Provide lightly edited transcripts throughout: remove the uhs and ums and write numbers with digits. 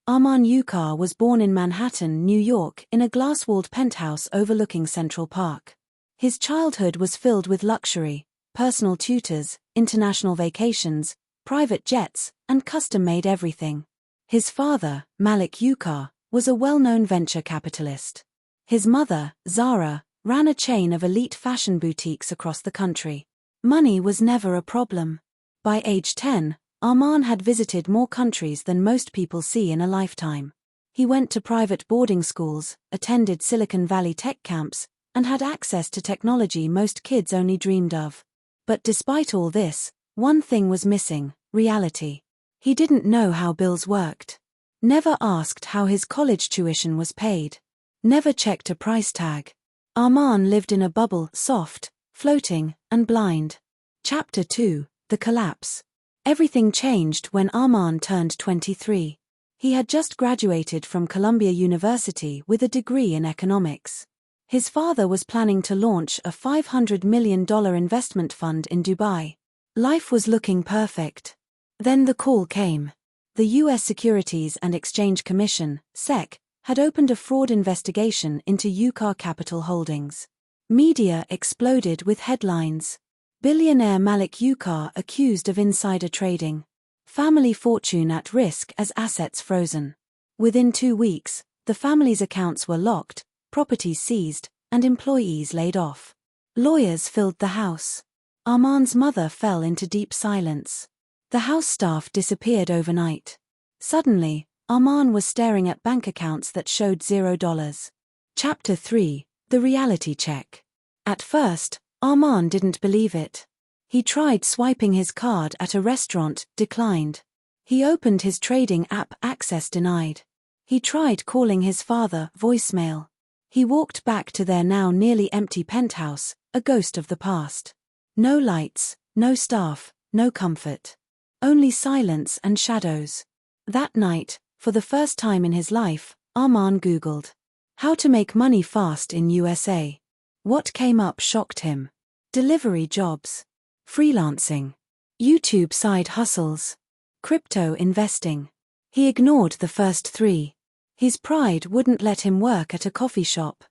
Amman Ukar was born in Manhattan, New York, in a glass-walled penthouse overlooking Central Park. His childhood was filled with luxury, personal tutors, international vacations, private jets, and custom-made everything. His father, Malik Ukar, was a well-known venture capitalist. His mother, Zara, ran a chain of elite fashion boutiques across the country. Money was never a problem. By age 10, Amman had visited more countries than most people see in a lifetime. He went to private boarding schools, attended Silicon Valley tech camps, and had access to technology most kids only dreamed of. But despite all this, one thing was missing: reality. He didn't know how bills worked. Never asked how his college tuition was paid. Never checked a price tag. Amman lived in a bubble, soft, floating, and blind. Chapter 2: The Collapse. Everything changed when Amman turned 23. He had just graduated from Columbia University with a degree in economics. His father was planning to launch a $500 million investment fund in Dubai. Life was looking perfect. Then the call came. The U.S. Securities and Exchange Commission, SEC, had opened a fraud investigation into Ukar Capital Holdings. Media exploded with headlines. Billionaire Malik Ukar accused of insider trading. Family fortune at risk as assets frozen. Within 2 weeks, the family's accounts were locked, properties seized, and employees laid off. Lawyers filled the house. Amman's mother fell into deep silence. The house staff disappeared overnight. Suddenly, Amman was staring at bank accounts that showed $0. Chapter 3: The Reality Check. At first, Amman didn't believe it. He tried swiping his card at a restaurant, declined. He opened his trading app, access denied. He tried calling his father, voicemail. He walked back to their now nearly empty penthouse, a ghost of the past. No lights, no staff, no comfort. Only silence and shadows. That night, for the first time in his life, Amman Googled how to make money fast in USA. What came up shocked him. Delivery jobs. Freelancing. YouTube side hustles. Crypto investing. He ignored the first 3. His pride wouldn't let him work at a coffee shop.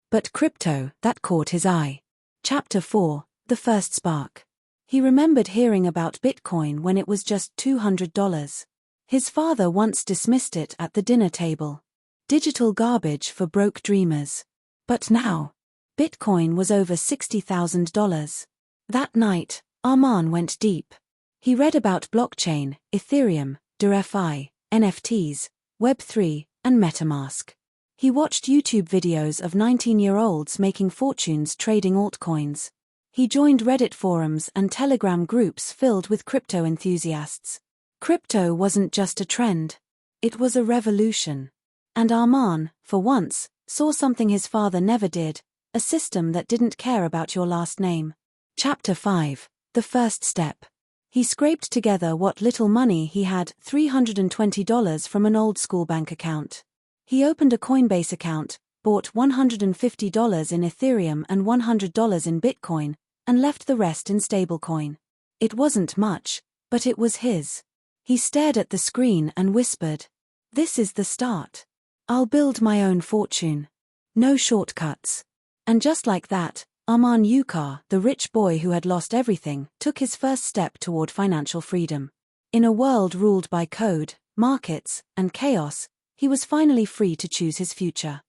But crypto, that caught his eye. Chapter 4: The First Spark. He remembered hearing about Bitcoin when it was just $200. His father once dismissed it at the dinner table. Digital garbage for broke dreamers. But now, Bitcoin was over $60,000. That night, Amman went deep. He read about blockchain, Ethereum, DeFi, NFTs, Web3, and MetaMask. He watched YouTube videos of 19-year-olds making fortunes trading altcoins. He joined Reddit forums and Telegram groups filled with crypto enthusiasts. Crypto wasn't just a trend. It was a revolution. And Amman, for once, saw something his father never did: a system that didn't care about your last name. Chapter 5: The First Step. He scraped together what little money he had, $320 from an old-school bank account. He opened a Coinbase account, bought $150 in Ethereum and $100 in Bitcoin, and left the rest in stablecoin. It wasn't much, but it was his. He stared at the screen and whispered, "This is the start. I'll build my own fortune. No shortcuts." And just like that, Amman Ukar, the rich boy who had lost everything, took his first step toward financial freedom. In a world ruled by code, markets, and chaos, he was finally free to choose his future.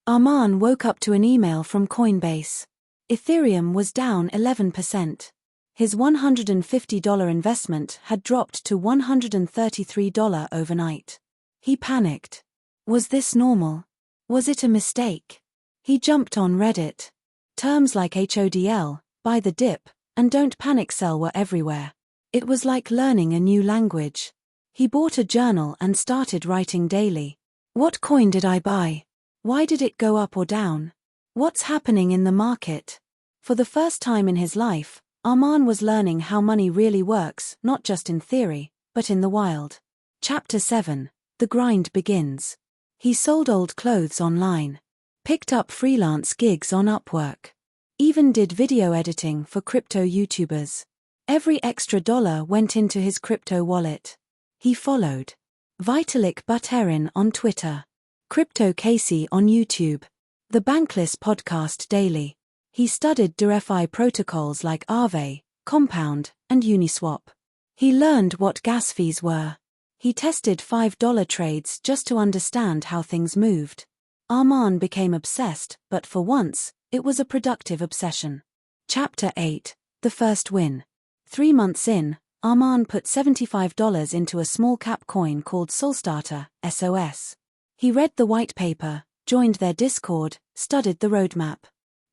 Amman woke up to an email from Coinbase. Ethereum was down 11%. His $150 investment had dropped to $133 overnight. He panicked. Was this normal? Was it a mistake? He jumped on Reddit. Terms like HODL, buy the dip, and don't panic sell were everywhere. It was like learning a new language. He bought a journal and started writing daily. What coin did I buy? Why did it go up or down? What's happening in the market? For the first time in his life, Amman was learning how money really works, not just in theory, but in the wild. Chapter 7: The Grind Begins. He sold old clothes online. Picked up freelance gigs on Upwork. Even did video editing for crypto YouTubers. Every extra dollar went into his crypto wallet. He followed. Vitalik Buterin on Twitter. Crypto Casey on YouTube. The Bankless Podcast Daily. He studied DeFi protocols like Aave, Compound, and Uniswap. He learned what gas fees were. He tested $5 trades just to understand how things moved. Amman became obsessed, but for once, it was a productive obsession. Chapter 8. The First Win. 3 months in, Amman put $75 into a small-cap coin called Solstarter, SOS. He read the white paper, joined their Discord, studied the roadmap.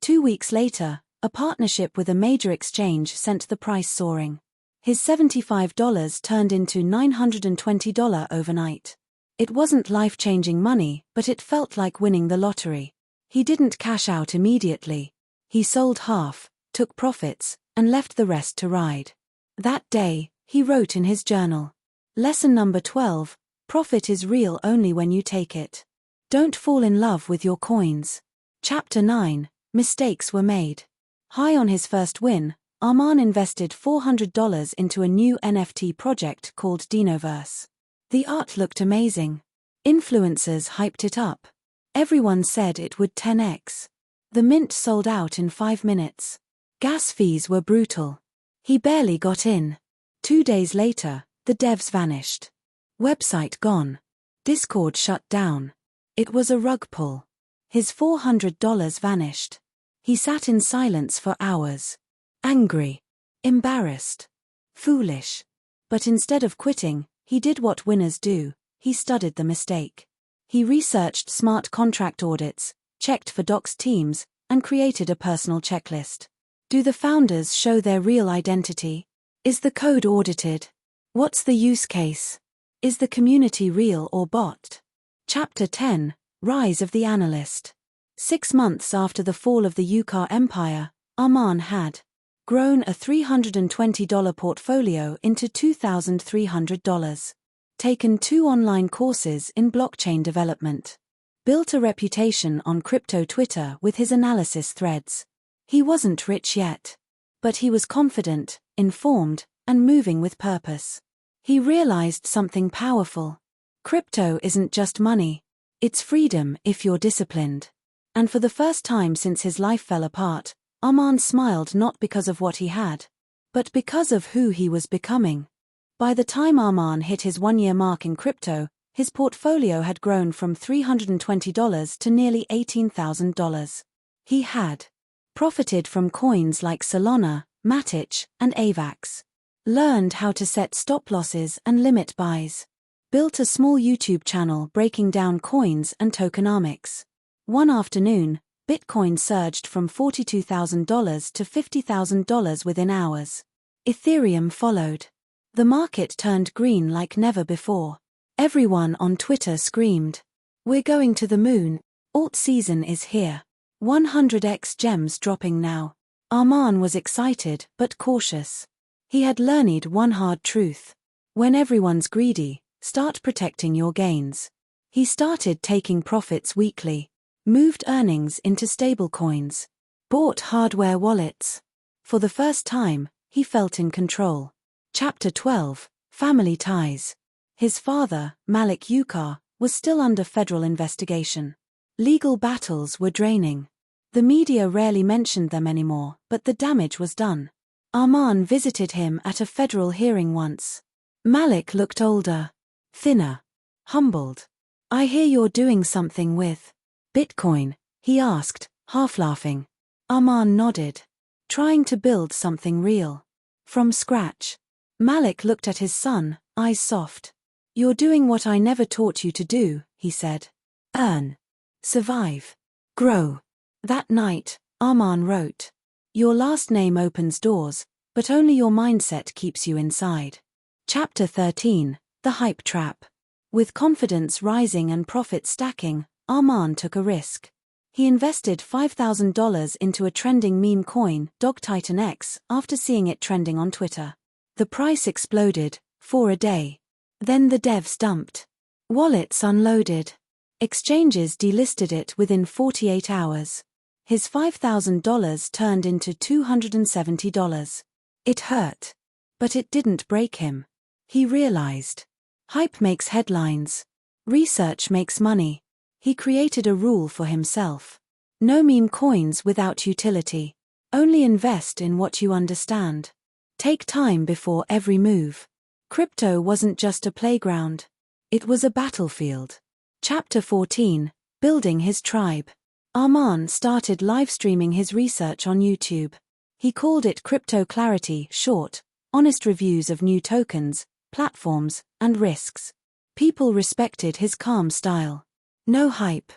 2 weeks later, a partnership with a major exchange sent the price soaring. His $75 turned into $920 overnight. It wasn't life-changing money, but it felt like winning the lottery. He didn't cash out immediately. He sold half, took profits, and left the rest to ride. That day, he wrote in his journal. Lesson number 12, profit is real only when you take it. Don't fall in love with your coins. Chapter 9, mistakes were made. High on his first win, Amman invested $400 into a new NFT project called Dinoverse. The art looked amazing. Influencers hyped it up. Everyone said it would 10x. The mint sold out in 5 minutes. Gas fees were brutal. He barely got in. 2 days later, the devs vanished. Website gone. Discord shut down. It was a rug pull. His $400 vanished. He sat in silence for hours. Angry. Embarrassed. Foolish. But instead of quitting, he did what winners do. He studied the mistake. He researched smart contract audits, checked for doxed teams, and created a personal checklist. Do the founders show their real identity? Is the code audited? What's the use case? Is the community real or bot? Chapter 10, Rise of the Analyst. 6 months after the fall of the Ukar empire, Amman had grown a $320 portfolio into $2,300. Taken 2 online courses in blockchain development. Built a reputation on crypto Twitter with his analysis threads. He wasn't rich yet. But he was confident, informed, and moving with purpose. He realized something powerful. Crypto isn't just money. It's freedom if you're disciplined. And for the first time since his life fell apart, Amman smiled not because of what he had, but because of who he was becoming. By the time Amman hit his 1-year mark in crypto, his portfolio had grown from $320 to nearly $18,000. He had profited from coins like Solana, Matic, and AVAX. Learned how to set stop losses and limit buys. Built a small YouTube channel breaking down coins and tokenomics. One afternoon, Bitcoin surged from $42,000 to $50,000 within hours. Ethereum followed. The market turned green like never before. Everyone on Twitter screamed, "We're going to the moon. Alt season is here. 100x gems dropping now." Amman was excited but cautious. He had learned one hard truth. When everyone's greedy, start protecting your gains. He started taking profits weekly. Moved earnings into stablecoins. Bought hardware wallets. For the first time, he felt in control. Chapter 12, Family Ties. His father, Amman Ukar, was still under federal investigation. Legal battles were draining. The media rarely mentioned them anymore, but the damage was done. Amman visited him at a federal hearing once. Malik looked older, thinner, humbled. "I hear you're doing something with Bitcoin," he asked, half laughing. Amman nodded. "Trying to build something real. From scratch." Malik looked at his son, eyes soft. "You're doing what I never taught you to do," he said. "Earn. Survive. Grow." That night, Amman wrote, "Your last name opens doors, but only your mindset keeps you inside." Chapter 13, The Hype Trap. With confidence rising and profit stacking, Amman took a risk. He invested $5,000 into a trending meme coin, Dog X, after seeing it trending on Twitter. The price exploded, for a day. Then the devs dumped. Wallets unloaded. Exchanges delisted it within 48 hours. His $5,000 turned into $270. It hurt. But it didn't break him. He realized. Hype makes headlines. Research makes money. He created a rule for himself. No meme coins without utility. Only invest in what you understand. Take time before every move. Crypto wasn't just a playground. It was a battlefield. Chapter 14, Building His Tribe. Amman started live streaming his research on YouTube. He called it Crypto Clarity, short, honest reviews of new tokens, platforms, and risks. People respected his calm style. No hype.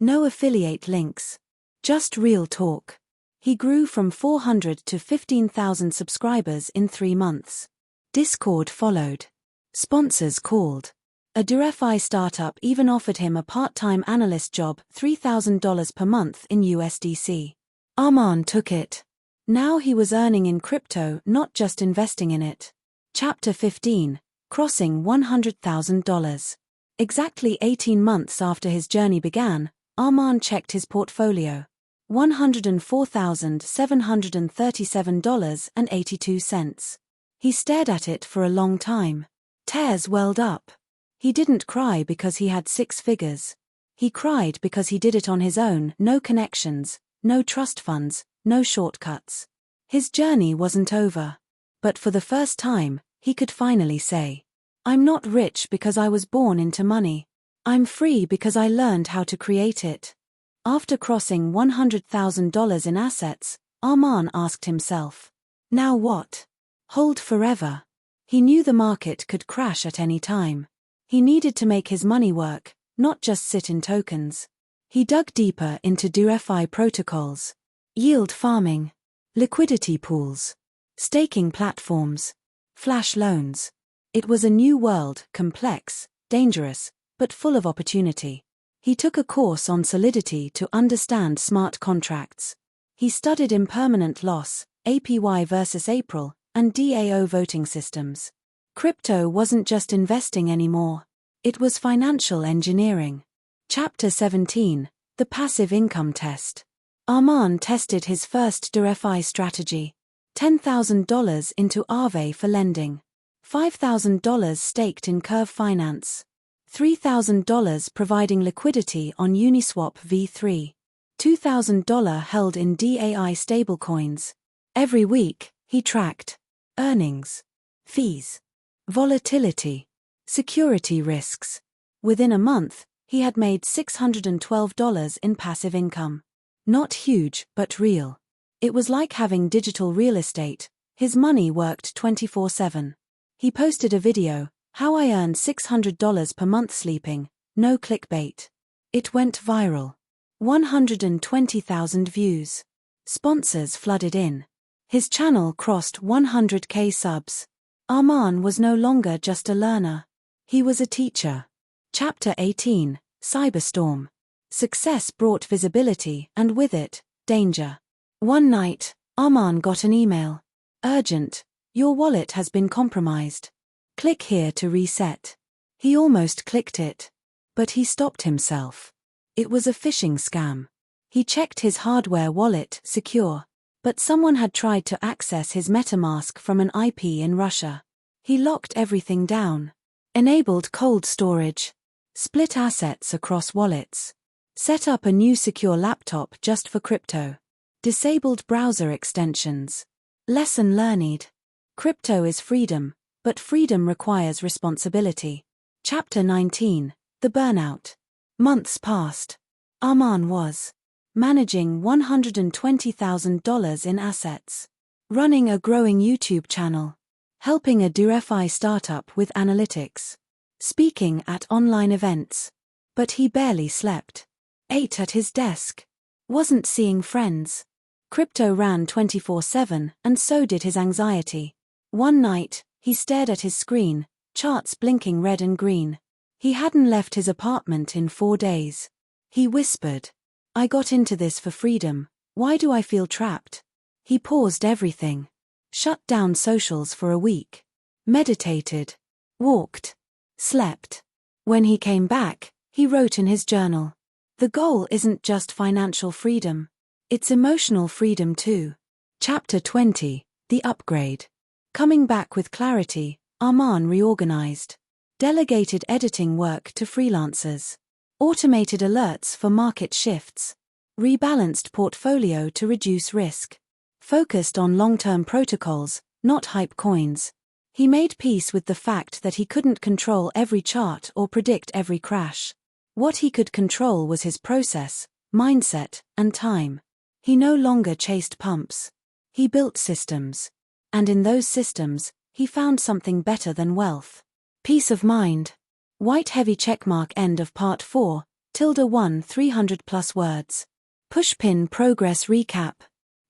No affiliate links. Just real talk. He grew from 400 to 15,000 subscribers in 3 months. Discord followed. Sponsors called. A DeFi startup even offered him a part-time analyst job, $3,000 per month in USDC. Amman took it. Now he was earning in crypto, not just investing in it. Chapter 15, Crossing $100,000. Exactly 18 months after his journey began, Amman checked his portfolio. $104,737.82. He stared at it for a long time. Tears welled up. He didn't cry because he had 6 figures. He cried because he did it on his own, no connections, no trust funds, no shortcuts. His journey wasn't over. But for the first time, he could finally say, "I'm not rich because I was born into money. I'm free because I learned how to create it." After crossing $100,000 in assets, Amman asked himself, "Now what? Hold forever?" He knew the market could crash at any time. He needed to make his money work, not just sit in tokens. He dug deeper into DeFi protocols, yield farming, liquidity pools, staking platforms, flash loans. It was a new world, complex, dangerous, but full of opportunity. He took a course on Solidity to understand smart contracts. He studied impermanent loss, APY versus April, and DAO voting systems. Crypto wasn't just investing anymore. It was financial engineering. Chapter 17, The Passive Income Test. Amman tested his first DeFi strategy. $10,000 into Aave for lending. $5,000 staked in Curve Finance. $3,000 providing liquidity on Uniswap v3. $2,000 held in DAI stablecoins. Every week, he tracked earnings, fees, volatility, security risks. Within a month, he had made $612 in passive income. Not huge, but real. It was like having digital real estate. His money worked 24/7. He posted a video, "How I earned $600 per month sleeping, no clickbait." It went viral. 120,000 views. Sponsors flooded in. His channel crossed 100K subs. Amman was no longer just a learner. He was a teacher. Chapter 18, Cyberstorm. Success brought visibility and with it, danger. One night, Amman got an email. "Urgent. Your wallet has been compromised. Click here to reset." He almost clicked it. But he stopped himself. It was a phishing scam. He checked his hardware wallet, secure. But someone had tried to access his MetaMask from an IP in Russia. He locked everything down. Enabled cold storage. Split assets across wallets. Set up a new secure laptop just for crypto. Disabled browser extensions. Lesson learned. Crypto is freedom, but freedom requires responsibility. Chapter 19, The Burnout. Months passed. Amman was managing $120,000 in assets. Running a growing YouTube channel. Helping a DeFi startup with analytics. Speaking at online events. But he barely slept. Ate at his desk. Wasn't seeing friends. Crypto ran 24/7, and so did his anxiety. One night, he stared at his screen, charts blinking red and green. He hadn't left his apartment in 4 days. He whispered, "I got into this for freedom. Why do I feel trapped?" He paused everything. Shut down socials for a week. Meditated. Walked. Slept. When he came back, he wrote in his journal, "The goal isn't just financial freedom. It's emotional freedom too." Chapter 20, The Upgrade. Coming back with clarity, Amman reorganized. delegated editing work to freelancers, automated alerts for market shifts, rebalanced portfolio to reduce risk, focused on long-term protocols, not hype coins. He made peace with the fact that he couldn't control every chart or predict every crash. What he could control was his process, mindset, and time. He no longer chased pumps. He built systems. And in those systems, he found something better than wealth. Peace of mind. White heavy checkmark. End of part 4, ~1 300+ words. Pushpin progress recap.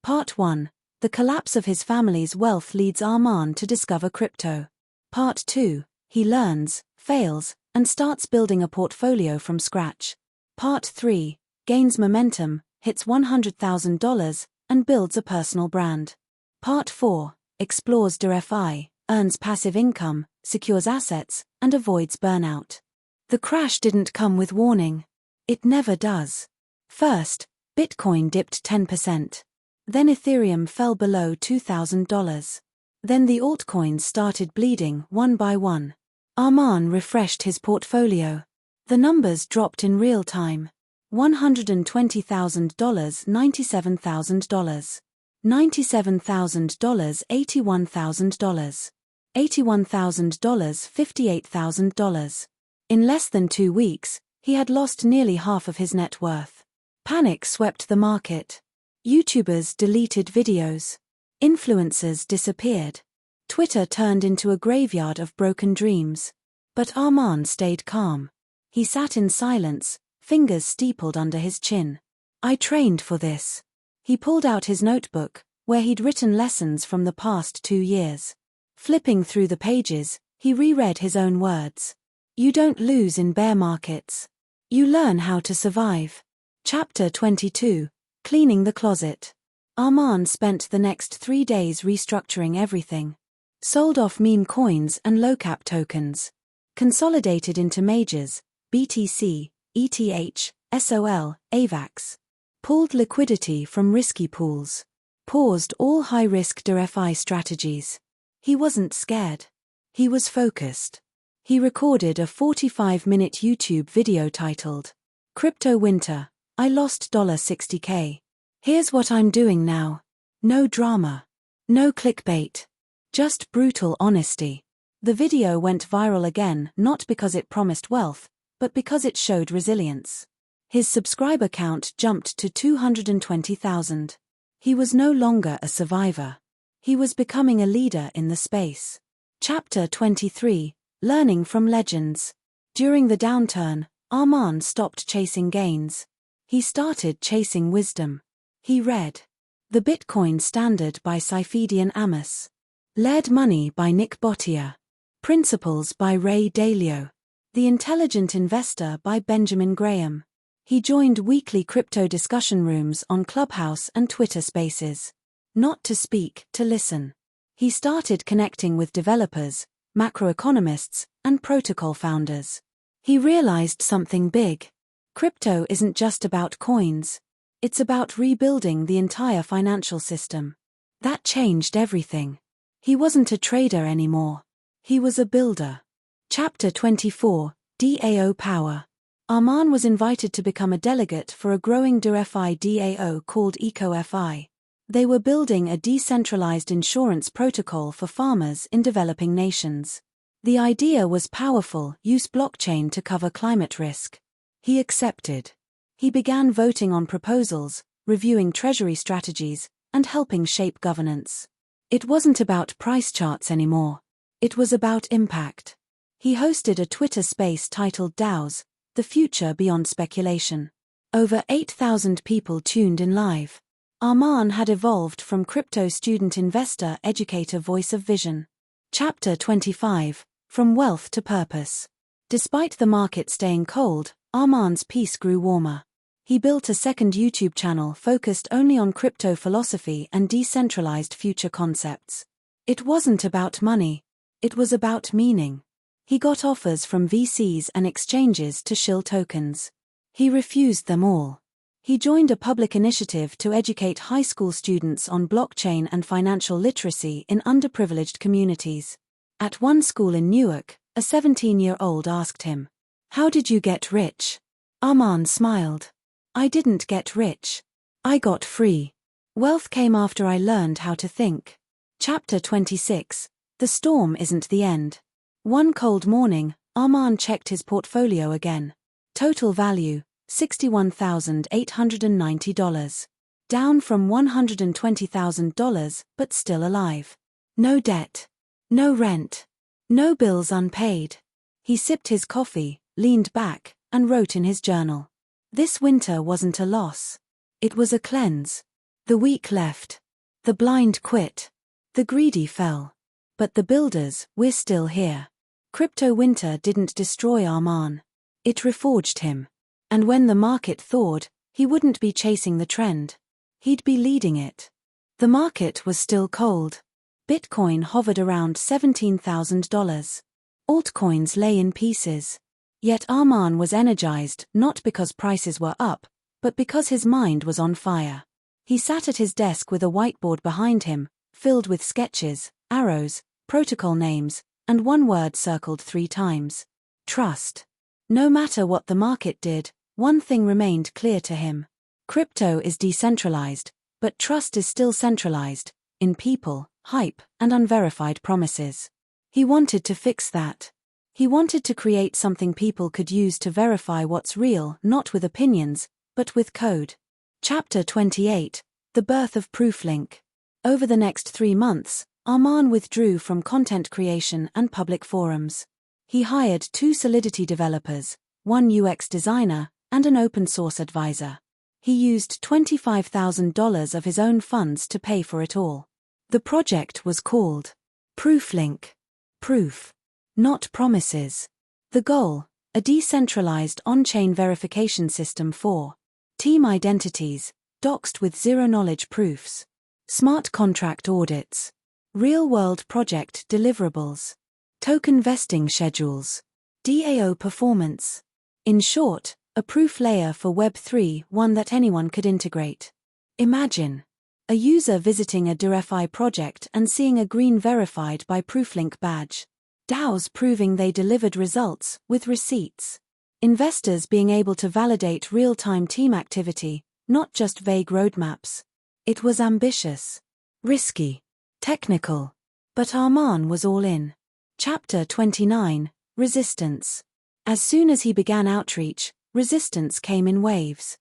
Part 1. The collapse of his family's wealth leads Amman to discover crypto. Part 2. He learns, fails, and starts building a portfolio from scratch. Part 3. Gains momentum, hits $100,000, and builds a personal brand. Part 4. Explores DeFi, earns passive income, secures assets, and avoids burnout. The crash didn't come with warning. It never does. First, Bitcoin dipped 10%. Then Ethereum fell below $2,000. Then the altcoins started bleeding one by one. Amman refreshed his portfolio. The numbers dropped in real time. $120,000, $97,000. $97,000, $81,000. $81,000, $58,000. In less than 2 weeks, he had lost nearly half of his net worth. Panic swept the market. YouTubers deleted videos. Influencers disappeared. Twitter turned into a graveyard of broken dreams. But Amman stayed calm. He sat in silence, fingers steepled under his chin. I trained for this. He pulled out his notebook, where he'd written lessons from the past 2 years. Flipping through the pages, he reread his own words. You don't lose in bear markets. You learn how to survive. Chapter 22. Cleaning the closet. Amman spent the next 3 days restructuring everything. Sold off meme coins and low-cap tokens. Consolidated into majors, BTC, ETH, SOL, AVAX. Pulled liquidity from risky pools. Paused all high-risk DeFi strategies. He wasn't scared. He was focused. He recorded a 45-minute YouTube video titled, Crypto Winter, I lost $60K. Here's what I'm doing now. No drama. No clickbait. Just brutal honesty. The video went viral again not because it promised wealth, but because it showed resilience. His subscriber count jumped to 220,000. He was no longer a survivor. He was becoming a leader in the space. Chapter 23. Learning from Legends. During the downturn, Amman stopped chasing gains. He started chasing wisdom. He read The Bitcoin Standard by Saifedean Amos. Led Money by Nick Bottia. Principles by Ray Dalio. The Intelligent Investor by Benjamin Graham. He joined weekly crypto discussion rooms on Clubhouse and Twitter Spaces. Not to speak, to listen. He started connecting with developers, macroeconomists, and protocol founders. He realized something big. Crypto isn't just about coins. It's about rebuilding the entire financial system. That changed everything. He wasn't a trader anymore. He was a builder. Chapter 24. DAO Power. Amman was invited to become a delegate for a growing DeFi DAO called EcoFi. They were building a decentralized insurance protocol for farmers in developing nations. The idea was powerful: use blockchain to cover climate risk. He accepted. He began voting on proposals, reviewing treasury strategies, and helping shape governance. It wasn't about price charts anymore. It was about impact. He hosted a Twitter space titled DAOs, The Future Beyond Speculation. Over 8,000 people tuned in live. Amman had evolved from crypto student investor educator voice of vision. Chapter 25. From Wealth to Purpose. Despite the market staying cold, Amman's peace grew warmer. He built a second YouTube channel focused only on crypto philosophy and decentralized future concepts. It wasn't about money. It was about meaning. He got offers from VCs and exchanges to shill tokens. He refused them all. He joined a public initiative to educate high school students on blockchain and financial literacy in underprivileged communities. At one school in Newark, A 17-year-old asked him. How did you get rich? Amman smiled. I didn't get rich. I got free. Wealth came after I learned how to think. Chapter 26. The storm isn't the end. One cold morning, Amman checked his portfolio again. Total value, $61,890. Down from $120,000, but still alive. No debt. No rent. No bills unpaid. He sipped his coffee, leaned back, and wrote in his journal. This winter wasn't a loss. It was a cleanse. The weak left. The blind quit. The greedy fell. But the builders, we're still here. Crypto winter didn't destroy Amman. It reforged him. And when the market thawed, he wouldn't be chasing the trend. He'd be leading it. The market was still cold. Bitcoin hovered around $17,000. Altcoins lay in pieces. Yet Amman was energized not because prices were up, but because his mind was on fire. He sat at his desk with a whiteboard behind him, filled with sketches, arrows, protocol names, and one word circled 3 times. Trust. No matter what the market did, one thing remained clear to him. Crypto is decentralized, but trust is still centralized, in people, hype, and unverified promises. He wanted to fix that. He wanted to create something people could use to verify what's real, not with opinions, but with code. Chapter 28. The birth of ProofLink. Over the next 3 months, Amman withdrew from content creation and public forums. He hired 2 Solidity developers, 1 UX designer, and an open-source advisor. He used $25,000 of his own funds to pay for it all. The project was called ProofLink. Proof. Not promises. The goal, a decentralized on-chain verification system for team identities, doxed with zero-knowledge proofs, smart contract audits, real-world project deliverables, token vesting schedules, DAO performance. In short, a proof layer for Web3, one that anyone could integrate. Imagine a user visiting a DeFi project and seeing a green verified by ProofLink badge. DAOs proving they delivered results, with receipts. Investors being able to validate real-time team activity, not just vague roadmaps. It was ambitious, risky, technical. But Amman was all in. Chapter 29. Resistance. As soon as he began outreach, resistance came in waves.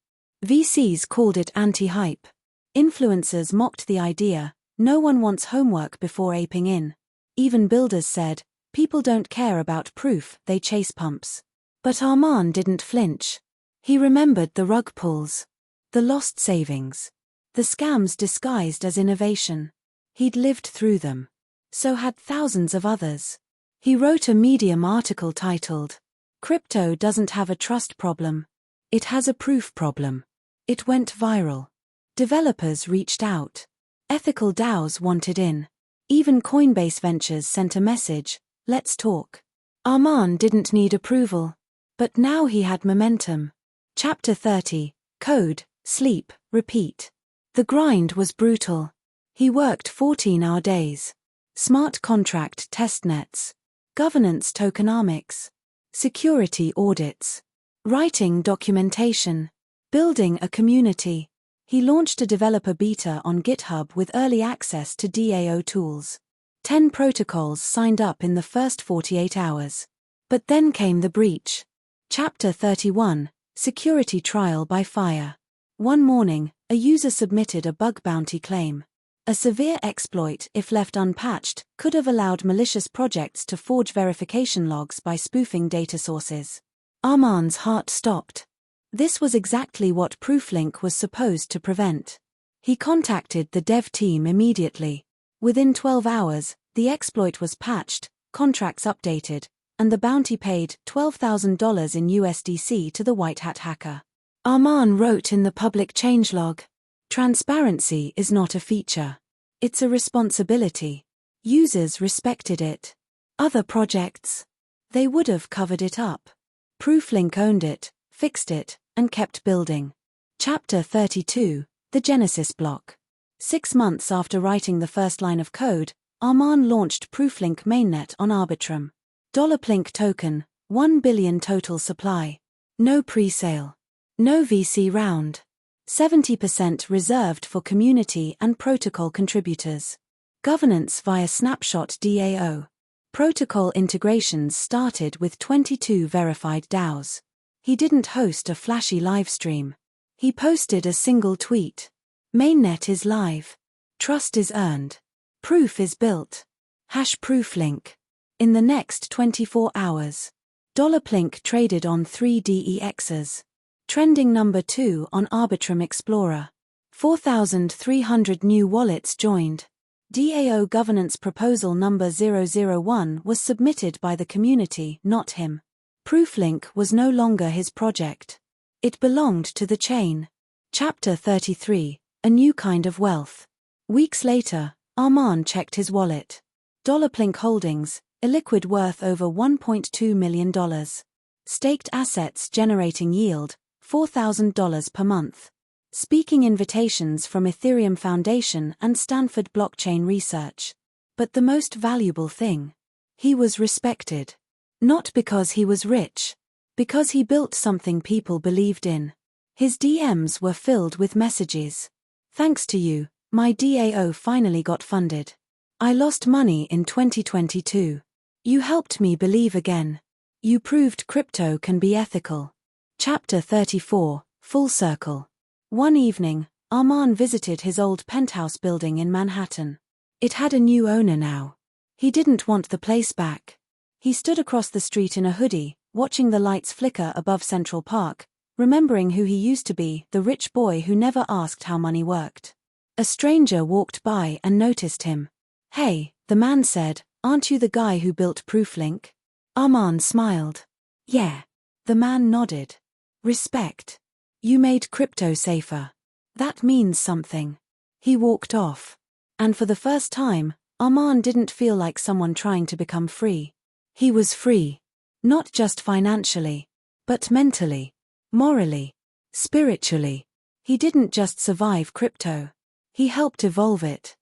VCs called it anti-hype. Influencers mocked the idea, no one wants homework before aping in. Even builders said, people don't care about proof, they chase pumps. But Amman didn't flinch. He remembered the rug pulls. The lost savings. The scams disguised as innovation. He'd lived through them. So had thousands of others. He wrote a Medium article titled, "Crypto doesn't have a trust problem. It has a proof problem." It went viral. Developers reached out. Ethical DAOs wanted in. Even Coinbase Ventures sent a message, "Let's talk." Amman didn't need approval. But now he had momentum. Chapter 30. Code, sleep, repeat. The grind was brutal. He worked 14-hour days. Smart contract testnets. Governance tokenomics. Security audits. Writing documentation. Building a community. He launched a developer beta on GitHub with early access to DAO tools. 10 protocols signed up in the first 48 hours. But then came the breach. Chapter 31. Security trial by fire. One morning, a user submitted a bug bounty claim. A severe exploit, if left unpatched, could have allowed malicious projects to forge verification logs by spoofing data sources. Amman's heart stopped. This was exactly what ProofLink was supposed to prevent. He contacted the dev team immediately. Within 12 hours, the exploit was patched, contracts updated, and the bounty paid $12,000 in USDC to the white hat hacker. Amman wrote in the public changelog, "Transparency is not a feature. It's a responsibility." Users respected it. Other projects? They would have covered it up. ProofLink owned it, fixed it, and kept building. Chapter 32. The Genesis block. 6 months after writing the first line of code, Amman launched ProofLink mainnet on Arbitrum. $Plink token, 1 billion total supply. No pre-sale. No VC round. 70% reserved for community and protocol contributors. Governance via Snapshot DAO. Protocol integrations started with 22 verified DAOs. He didn't host a flashy livestream. He posted a single tweet. Mainnet is live. Trust is earned. Proof is built. #proof link. In the next 24 hours. $Plink traded on 3 DEXs. Trending number 2 on Arbitrum Explorer. 4,300 new wallets joined. DAO governance proposal number 001 was submitted by the community, not him. Prooflink was no longer his project. It belonged to the chain. Chapter 33, A New Kind of Wealth. Weeks later, Amman checked his wallet. Plink holdings, illiquid worth over $1.2 million. Staked assets generating yield, $4,000 per month. Speaking invitations from Ethereum Foundation and Stanford Blockchain Research. But the most valuable thing? He was respected. Not because he was rich. Because he built something people believed in. His DMs were filled with messages. Thanks to you, my DAO finally got funded. I lost money in 2022. You helped me believe again. You proved crypto can be ethical. Chapter 34, Full Circle. One evening, Amman visited his old penthouse building in Manhattan. It had a new owner now. He didn't want the place back. He stood across the street in a hoodie, watching the lights flicker above Central Park, remembering who he used to be, the rich boy who never asked how money worked. A stranger walked by and noticed him. "Hey," the man said, "aren't you the guy who built Prooflink?" Amman smiled. "Yeah." The man nodded. "Respect. You made crypto safer. That means something." He walked off. And for the first time, Amman didn't feel like someone trying to become free. He was free. Not just financially, but mentally, morally, spiritually. He didn't just survive crypto. He helped evolve it.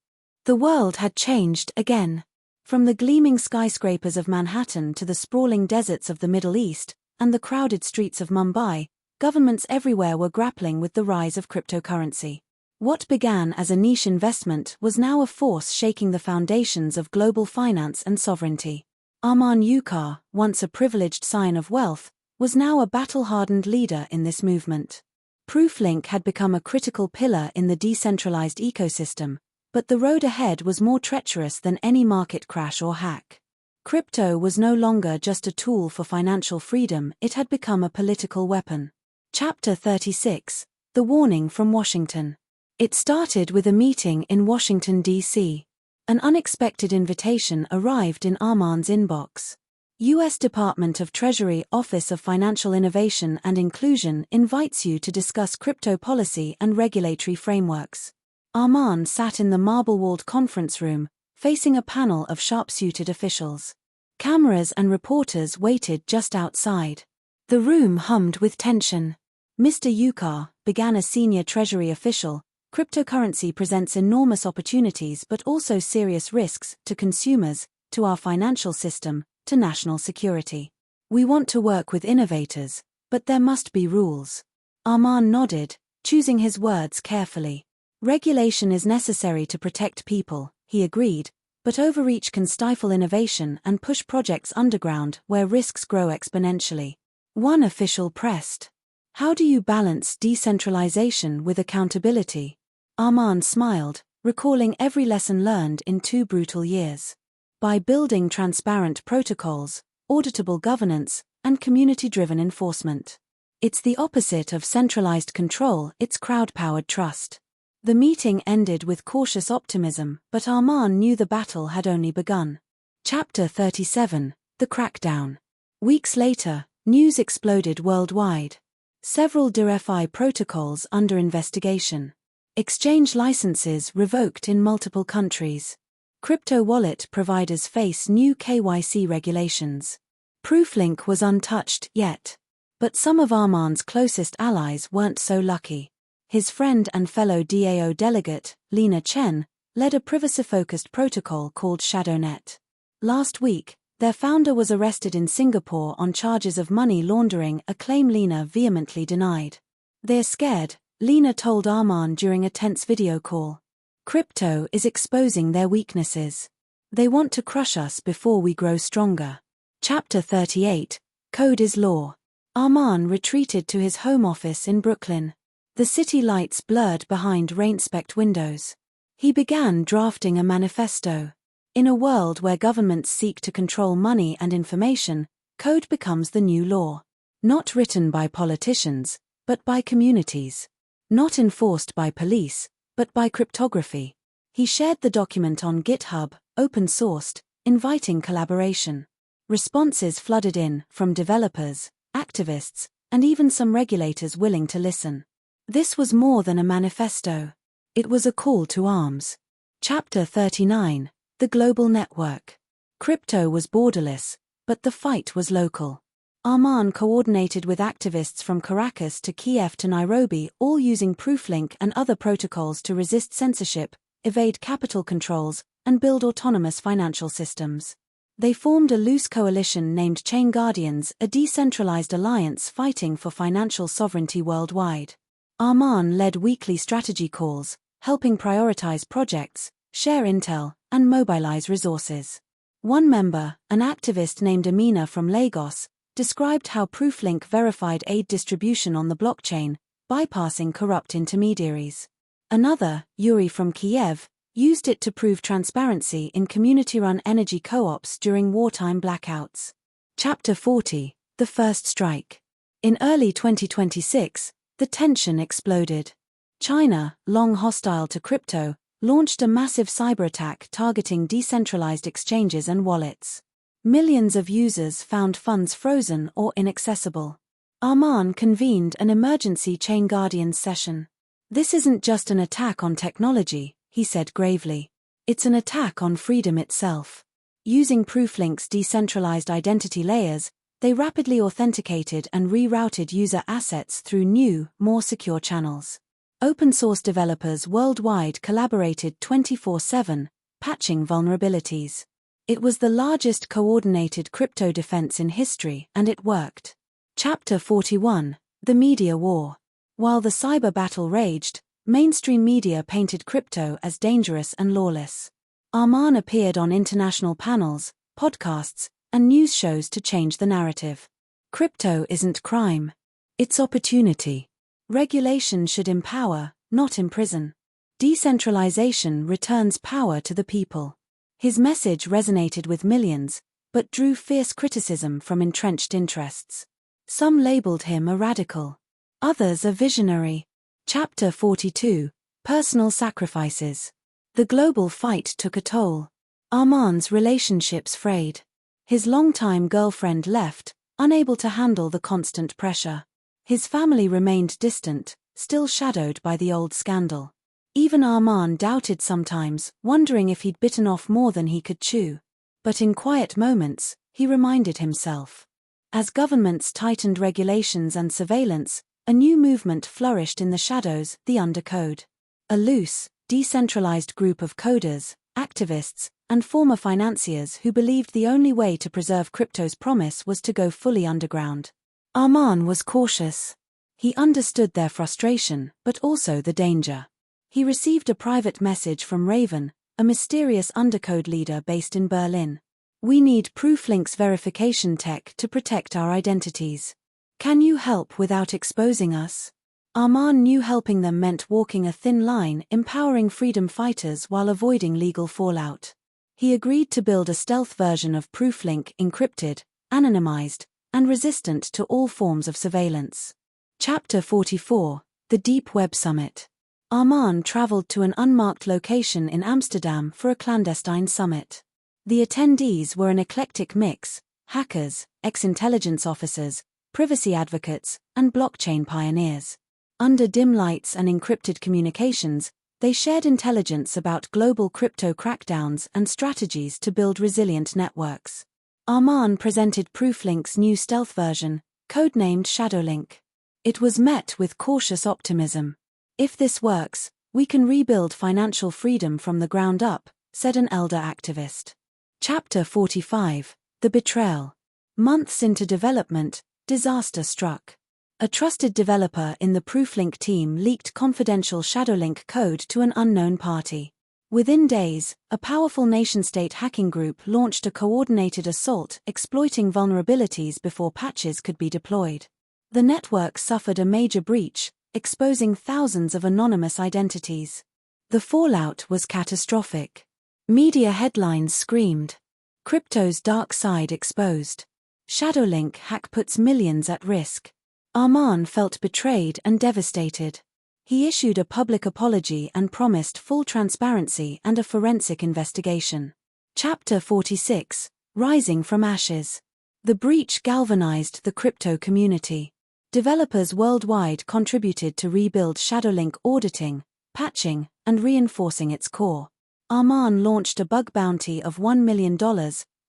The world had changed again. From the gleaming skyscrapers of Manhattan to the sprawling deserts of the Middle East and the crowded streets of Mumbai, governments everywhere were grappling with the rise of cryptocurrency. What began as a niche investment was now a force shaking the foundations of global finance and sovereignty. Amman Ukar, once a privileged sign of wealth, was now a battle-hardened leader in this movement. Prooflink had become a critical pillar in the decentralized ecosystem, but the road ahead was more treacherous than any market crash or hack. Crypto was no longer just a tool for financial freedom, it had become a political weapon. Chapter 36, The Warning from Washington. It started with a meeting in Washington, D.C. An unexpected invitation arrived in Amman's inbox. U.S. Department of Treasury Office of Financial Innovation and Inclusion invites you to discuss crypto policy and regulatory frameworks. Amman sat in the marble-walled conference room, facing a panel of sharp-suited officials. Cameras and reporters waited just outside. The room hummed with tension. "Mr. Ukar," began a senior Treasury official, "cryptocurrency presents enormous opportunities but also serious risks to consumers, to our financial system, to national security. We want to work with innovators, but there must be rules." Amman nodded, choosing his words carefully. "Regulation is necessary to protect people," he agreed, "but overreach can stifle innovation and push projects underground where risks grow exponentially." One official pressed, "How do you balance decentralization with accountability?" Amman smiled, recalling every lesson learned in 2 brutal years. "By building transparent protocols, auditable governance, and community-driven enforcement. It's the opposite of centralized control, it's crowd-powered trust." The meeting ended with cautious optimism, but Amman knew the battle had only begun. Chapter 37, The Crackdown. Weeks later, news exploded worldwide. Several DeFi protocols under investigation. Exchange licenses revoked in multiple countries. Crypto wallet providers face new KYC regulations. Prooflink was untouched yet. But some of Amman's closest allies weren't so lucky. His friend and fellow DAO delegate, Lena Chen, led a privacy-focused protocol called ShadowNet. Last week, Their founder was arrested in Singapore on charges of money laundering, a claim Lena vehemently denied. "They're scared," Lena told Amman during a tense video call. "Crypto is exposing their weaknesses. They want to crush us before we grow stronger." Chapter 38, Code is Law. Amman retreated to his home office in Brooklyn. The city lights blurred behind rain-specked windows. He began drafting a manifesto. In a world where governments seek to control money and information, code becomes the new law. Not written by politicians, but by communities. Not enforced by police, but by cryptography. He shared the document on GitHub, open-sourced, inviting collaboration. Responses flooded in from developers, activists, and even some regulators willing to listen. This was more than a manifesto. It was a call to arms. Chapter 39, The Global Network. Crypto was borderless, but the fight was local. Amman coordinated with activists from Caracas to Kiev to Nairobi, all using ProofLink and other protocols to resist censorship, evade capital controls, and build autonomous financial systems. They formed a loose coalition named Chain Guardians, a decentralized alliance fighting for financial sovereignty worldwide. Amman led weekly strategy calls, helping prioritize projects, share intel, and mobilize resources. One member, an activist named Amina from Lagos, described how ProofLink verified aid distribution on the blockchain, bypassing corrupt intermediaries. Another, Yuri from Kiev, used it to prove transparency in community-run energy co-ops during wartime blackouts. Chapter 40, The First Strike. In early 2026, the tension exploded. China, long hostile to crypto, launched a massive cyber attack targeting decentralized exchanges and wallets. Millions of users found funds frozen or inaccessible. Amman convened an emergency Chain Guardians session. "This isn't just an attack on technology," he said gravely. "It's an attack on freedom itself." Using ProofLink's decentralized identity layers, they rapidly authenticated and rerouted user assets through new, more secure channels. Open-source developers worldwide collaborated 24/7, patching vulnerabilities. It was the largest coordinated crypto defense in history, and it worked. Chapter 41, The Media War. While the cyber battle raged, mainstream media painted crypto as dangerous and lawless. Amman appeared on international panels, podcasts, and news shows to change the narrative. Crypto isn't crime. It's opportunity. Regulation should empower, not imprison. Decentralization returns power to the people. His message resonated with millions, but drew fierce criticism from entrenched interests. Some labeled him a radical. Others a visionary. Chapter 42, Personal Sacrifices. The global fight took a toll. Amman's relationships frayed. His longtime girlfriend left, unable to handle the constant pressure. His family remained distant, still shadowed by the old scandal. Even Amman doubted sometimes, wondering if he'd bitten off more than he could chew. But in quiet moments, he reminded himself. As governments tightened regulations and surveillance, a new movement flourished in the shadows, the Undercode. A loose, decentralized group of coders, activists, and former financiers who believed the only way to preserve crypto's promise was to go fully underground. Amman was cautious. He understood their frustration, but also the danger. He received a private message from Raven, a mysterious undercode leader based in Berlin. "We need ProofLink's verification tech to protect our identities. Can you help without exposing us?" Amman knew helping them meant walking a thin line, empowering freedom fighters while avoiding legal fallout. He agreed to build a stealth version of ProofLink, encrypted, anonymized, and resistant to all forms of surveillance. Chapter 44, The Deep Web Summit. Amman traveled to an unmarked location in Amsterdam for a clandestine summit. The attendees were an eclectic mix: hackers, ex-intelligence officers, privacy advocates, and blockchain pioneers. Under dim lights and encrypted communications, they shared intelligence about global crypto crackdowns and strategies to build resilient networks. Amman presented ProofLink's new stealth version, codenamed Shadowlink. It was met with cautious optimism. "If this works, we can rebuild financial freedom from the ground up," said an elder activist. Chapter 45, The betrayal. Months into development, disaster struck. A trusted developer in the Prooflink team leaked confidential Shadowlink code to an unknown party. Within days, a powerful nation-state hacking group launched a coordinated assault exploiting vulnerabilities before patches could be deployed. The network suffered a major breach, exposing thousands of anonymous identities. The fallout was catastrophic. Media headlines screamed, "Crypto's dark side exposed. Shadowlink hack puts millions at risk." Amman felt betrayed and devastated. He issued a public apology and promised full transparency and a forensic investigation. Chapter 46: Rising from Ashes. The breach galvanized the crypto community. Developers worldwide contributed to rebuild Shadowlink, auditing, patching, and reinforcing its core. Amman launched a bug bounty of $1 million,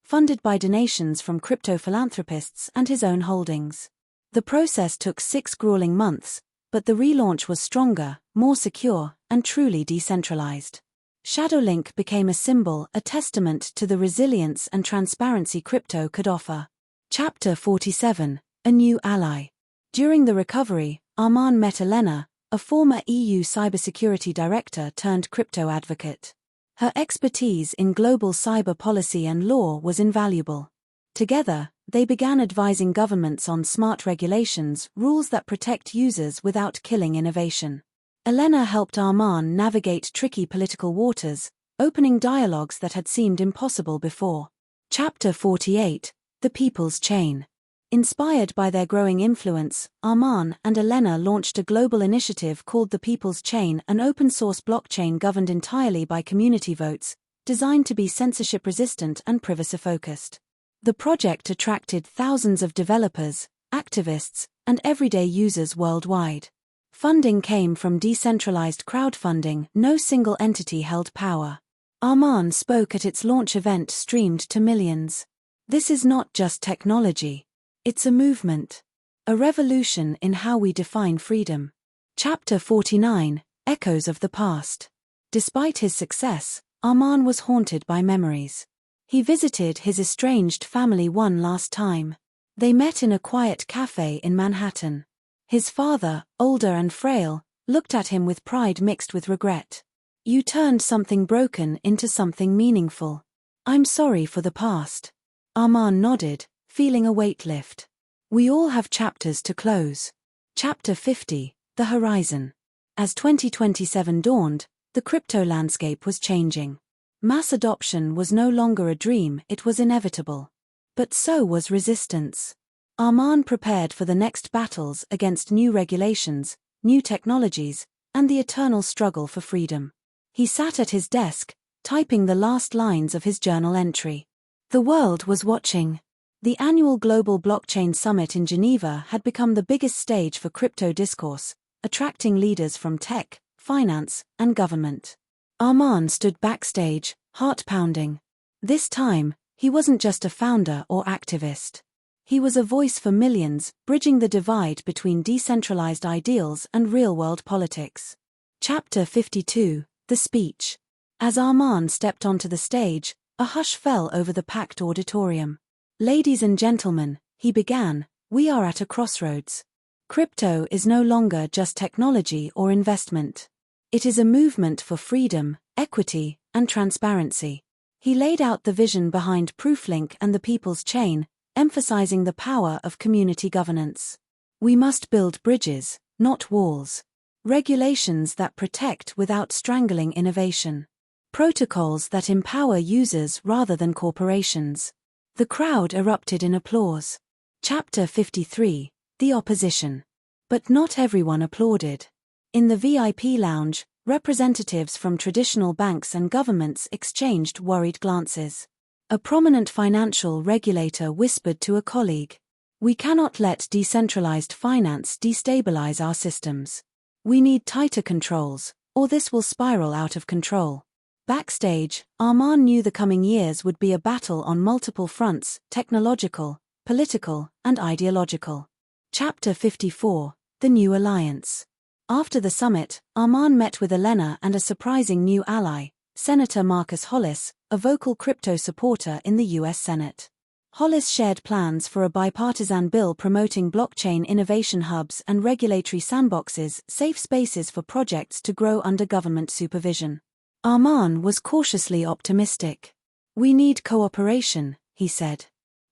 funded by donations from crypto philanthropists and his own holdings. The process took 6 grueling months, but the relaunch was stronger, more secure, and truly decentralized. Shadowlink became a symbol, a testament to the resilience and transparency crypto could offer. Chapter 47: A New Ally. During the recovery, Amman met Elena, a former EU cybersecurity director turned crypto advocate. Her expertise in global cyber policy and law was invaluable. Together, they began advising governments on smart regulations, rules that protect users without killing innovation. Elena helped Amman navigate tricky political waters, opening dialogues that had seemed impossible before. Chapter 48: The People's Chain. Inspired by their growing influence, Amman and Elena launched a global initiative called the People's Chain, an open-source blockchain governed entirely by community votes, designed to be censorship-resistant and privacy-focused. The project attracted thousands of developers, activists, and everyday users worldwide. Funding came from decentralized crowdfunding, no single entity held power. Amman spoke at its launch event, streamed to millions. This is not just technology. It's a movement. A revolution in how we define freedom. Chapter 49: Echoes of the Past. Despite his success, Amman was haunted by memories. He visited his estranged family one last time. They met in a quiet cafe in Manhattan. His father, older and frail, looked at him with pride mixed with regret. "You turned something broken into something meaningful. I'm sorry for the past." Amman nodded, feeling a weight lift. We all have chapters to close. Chapter 50: The Horizon. As 2027 dawned, the crypto landscape was changing. Mass adoption was no longer a dream, it was inevitable. But so was resistance. Amman prepared for the next battles against new regulations, new technologies, and the eternal struggle for freedom. He sat at his desk, typing the last lines of his journal entry. The world was watching. The annual Global Blockchain Summit in Geneva had become the biggest stage for crypto discourse, attracting leaders from tech, finance, and government. Amman stood backstage, heart-pounding. This time, he wasn't just a founder or activist. He was a voice for millions, bridging the divide between decentralized ideals and real-world politics. Chapter 52: The Speech. As Amman stepped onto the stage, a hush fell over the packed auditorium. "Ladies and gentlemen," he began, "we are at a crossroads. Crypto is no longer just technology or investment. It is a movement for freedom, equity, and transparency." He laid out the vision behind Prooflink and the People's Chain, emphasizing the power of community governance. "We must build bridges, not walls. Regulations that protect without strangling innovation. Protocols that empower users rather than corporations." The crowd erupted in applause. Chapter 53: The Opposition. But not everyone applauded. In the VIP lounge, representatives from traditional banks and governments exchanged worried glances. A prominent financial regulator whispered to a colleague, "We cannot let decentralized finance destabilize our systems. We need tighter controls, or this will spiral out of control." Backstage, Amman knew the coming years would be a battle on multiple fronts: technological, political, and ideological. Chapter 54: The New Alliance. After the summit, Amman met with Elena and a surprising new ally, Senator Marcus Hollis, a vocal crypto supporter in the US Senate. Hollis shared plans for a bipartisan bill promoting blockchain innovation hubs and regulatory sandboxes, safe spaces for projects to grow under government supervision. Amman was cautiously optimistic. "We need cooperation," he said,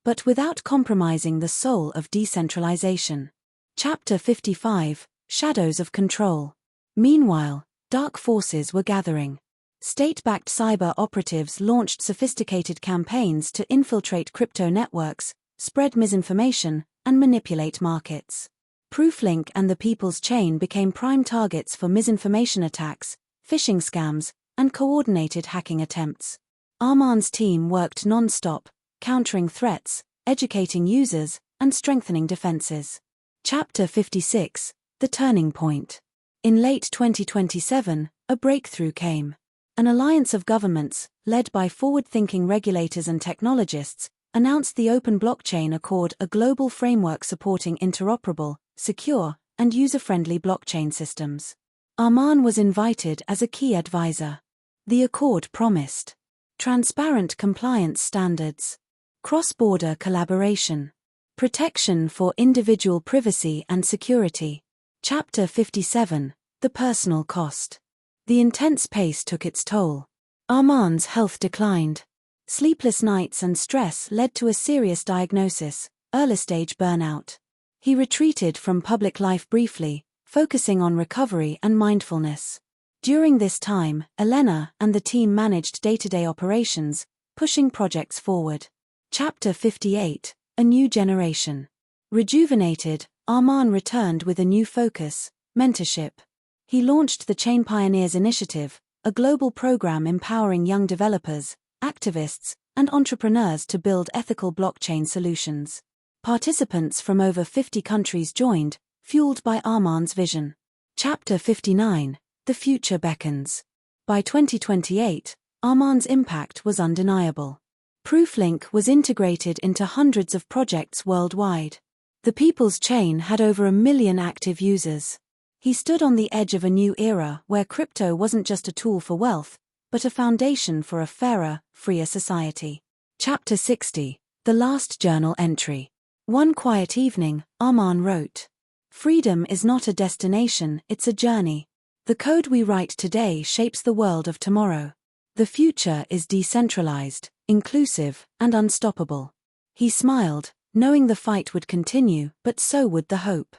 but without compromising the soul of decentralization. Chapter 55, Shadows of Control. Meanwhile, dark forces were gathering. State-backed cyber operatives launched sophisticated campaigns to infiltrate crypto networks, spread misinformation, and manipulate markets. Prooflink and the People's Chain became prime targets for misinformation attacks, phishing scams, and coordinated hacking attempts. Amman's team worked non-stop, countering threats, educating users, and strengthening defenses. Chapter 56, The Turning Point. In late 2027, a breakthrough came. An alliance of governments, led by forward-thinking regulators and technologists, announced the Open Blockchain Accord, a global framework supporting interoperable, secure, and user-friendly blockchain systems. Amman was invited as a key advisor. The accord promised transparent compliance standards, cross-border collaboration, protection for individual privacy and security. Chapter 57, The Personal Cost. The intense pace took its toll. Amman's health declined. Sleepless nights and stress led to a serious diagnosis, early-stage burnout. He retreated from public life briefly, focusing on recovery and mindfulness. During this time, Elena and the team managed day-to-day operations, pushing projects forward. Chapter 58, A New Generation. Rejuvenated, Amman returned with a new focus: mentorship. He launched the Chain Pioneers Initiative, a global program empowering young developers, activists, and entrepreneurs to build ethical blockchain solutions. Participants from over 50 countries joined, fueled by Amman's vision. Chapter 59, The Future Beckons. By 2028, Amman's impact was undeniable. Prooflink was integrated into hundreds of projects worldwide. The People's Chain had over 1 million active users. He stood on the edge of a new era where crypto wasn't just a tool for wealth, but a foundation for a fairer, freer society. Chapter 60, The Last Journal Entry. One quiet evening, Amman wrote, "Freedom is not a destination, it's a journey. The code we write today shapes the world of tomorrow. The future is decentralized, inclusive, and unstoppable." He smiled, knowing the fight would continue, but so would the hope.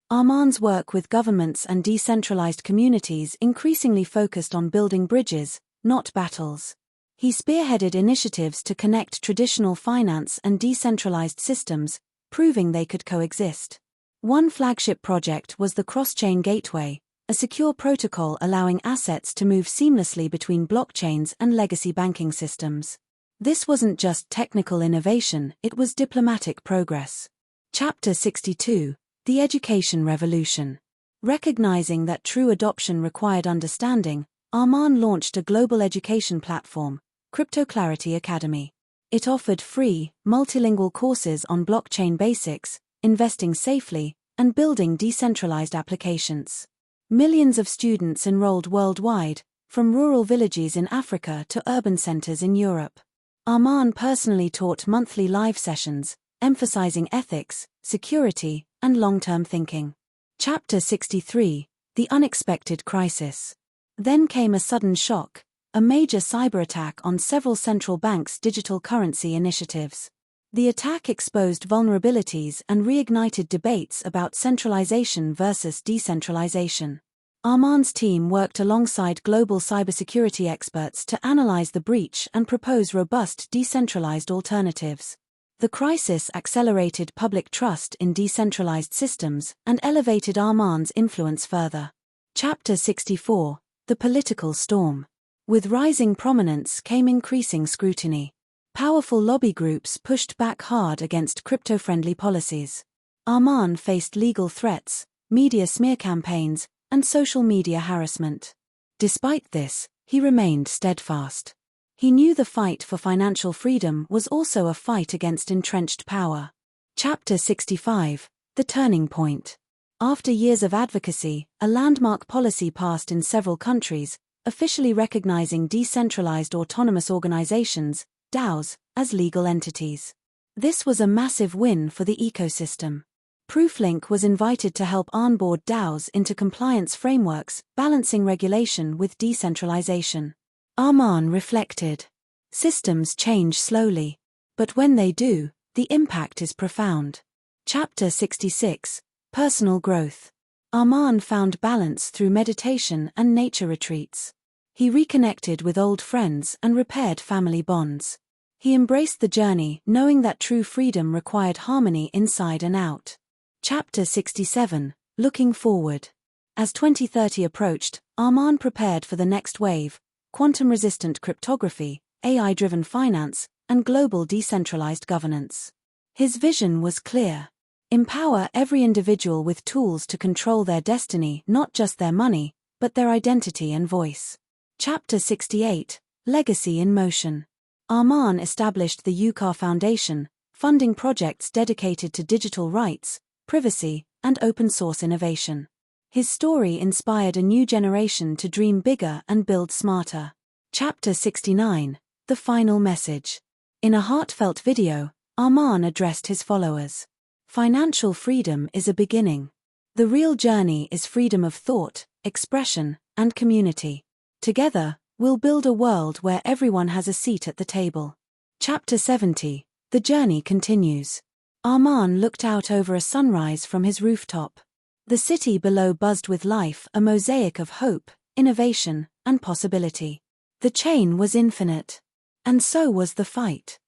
Amman's work with governments and decentralized communities increasingly focused on building bridges, not battles. He spearheaded initiatives to connect traditional finance and decentralized systems, proving they could coexist. One flagship project was the Cross-Chain Gateway, a secure protocol allowing assets to move seamlessly between blockchains and legacy banking systems. This wasn't just technical innovation, it was diplomatic progress. Chapter 62, The Education Revolution. Recognizing that true adoption required understanding, Amman launched a global education platform, Crypto Clarity Academy. It offered free, multilingual courses on blockchain basics, investing safely, and building decentralized applications. Millions of students enrolled worldwide, from rural villages in Africa to urban centers in Europe. Amman personally taught monthly live sessions, emphasizing ethics, security, and long-term thinking. Chapter 63, The Unexpected Crisis. Then came a sudden shock, a major cyber attack on several central banks' digital currency initiatives. The attack exposed vulnerabilities and reignited debates about centralization versus decentralization. Amman's team worked alongside global cybersecurity experts to analyze the breach and propose robust decentralized alternatives. The crisis accelerated public trust in decentralized systems and elevated Amman's influence further. Chapter 64, The Political Storm. With rising prominence came increasing scrutiny. Powerful lobby groups pushed back hard against crypto-friendly policies. Amman faced legal threats, media smear campaigns, and social media harassment. Despite this, he remained steadfast. He knew the fight for financial freedom was also a fight against entrenched power. Chapter 65, The Turning Point. After years of advocacy, a landmark policy passed in several countries, officially recognizing decentralized autonomous organizations, DAOs, as legal entities. This was a massive win for the ecosystem. Prooflink was invited to help onboard DAOs into compliance frameworks, balancing regulation with decentralization. Amman reflected. Systems change slowly. But when they do, the impact is profound. Chapter 66. Personal Growth. Amman found balance through meditation and nature retreats. He reconnected with old friends and repaired family bonds. He embraced the journey, knowing that true freedom required harmony inside and out. Chapter 67. Looking Forward. As 2030 approached, Amman prepared for the next wave: quantum-resistant cryptography, AI-driven finance, and global decentralized governance. His vision was clear. Empower every individual with tools to control their destiny, not just their money, but their identity and voice. Chapter 68. Legacy in Motion. Amman established the Ukar Foundation, funding projects dedicated to digital rights, privacy, and open-source innovation. His story inspired a new generation to dream bigger and build smarter. Chapter 69. The Final Message. In a heartfelt video, Amman addressed his followers. Financial freedom is a beginning. The real journey is freedom of thought, expression, and community. Together, we'll build a world where everyone has a seat at the table. Chapter 70. The journey continues. Amman looked out over a sunrise from his rooftop. The city below buzzed with life, a mosaic of hope, innovation, and possibility. The chain was infinite. And so was the fight.